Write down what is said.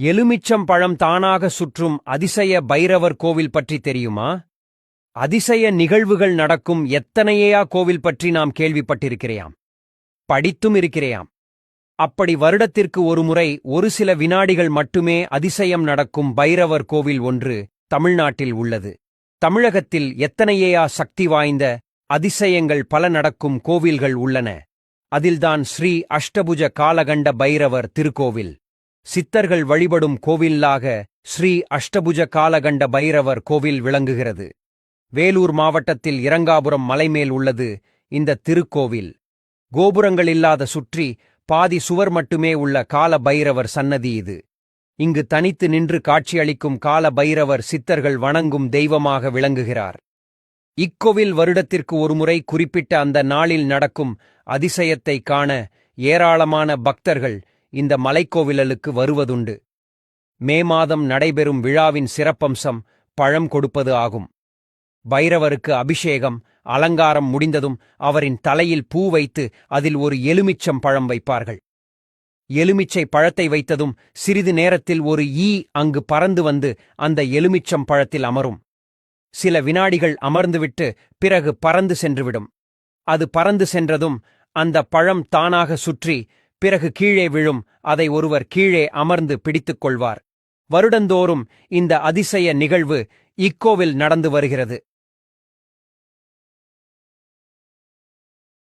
எலுமிச்சம் பழம் தானாக சுற்றும் அதிசய பைரவர் கோவில் பற்றி தெரியுமா? அதிசய நிகழ்வுகள் நடக்கும் எத்தனையா கோவில் பற்றி நாம் கேள்விப்பட்டிருக்கிறேயாம், படித்தும் இருக்கிறேயாம். அப்படி வருடத்திற்கு ஒருமுறை ஒரு சில வினாடிகள் மட்டுமே அதிசயம் நடக்கும் பைரவர் கோவில் ஒன்று தமிழ்நாட்டில் உள்ளது. தமிழகத்தில் எத்தனையா சக்தி வாய்ந்த அதிசயங்கள் பல நடக்கும் கோவில்கள் உள்ளன. அதில்தான் ஸ்ரீ அஷ்டபுஜ காலகண்ட பைரவர் திருக்கோவில். சித்தர்கள் வழிபடும் கோவிலாக ஸ்ரீ அஷ்டபுஜ காலகண்ட பைரவர் கோவில் விளங்குகிறது. வேலூர் மாவட்டத்தில் இரங்காபுரம் மலைமேல் உள்ளது இந்த திருக்கோவில். கோபுரங்கள் இல்லாத சுற்றி பாதி சுவர் மட்டுமே உள்ள கால பைரவர் சன்னதி இது. இங்கு தனித்து நின்று காட்சியளிக்கும் கால பைரவர் சித்தர்கள் வணங்கும் தெய்வமாக விளங்குகிறார். இக்கோவில் வருடத்திற்கு ஒருமுறை குறிப்பிட்ட அந்த நாளில் நடக்கும் அதிசயத்தை காண ஏராளமான பக்தர்கள் இந்த மலைக்கோவிலுக்கு வருவதுண்டு. மே மாதம் நடைபெறும் விழாவின் சிறப்பம்சம் பழம் கொடுப்பது ஆகும். பைரவருக்கு அபிஷேகம் அலங்காரம் முடிந்ததும் அவரின் தலையில் பூ வைத்து அதில் ஒரு எலுமிச்சம் பழம் வைப்பார்கள். எலுமிச்சை பழத்தை வைத்ததும் சிறிது நேரத்தில் ஒரு ஈ அங்கு பறந்து வந்து அந்த எலுமிச்சம் பழத்தில் அமரும். சில வினாடிகள் அமர்ந்துவிட்டு பிறகு பறந்து சென்றுவிடும். அது பறந்து சென்றதும் அந்த பழம் தானாக சுற்றி பிறகு கீழே விழும். அதை ஒருவர் கீழே அமர்ந்து பிடித்துக் கொள்வார். வருடந்தோறும் இந்த அதிசய நிகழ்வு இக்கோவில் நடந்து வருகிறது.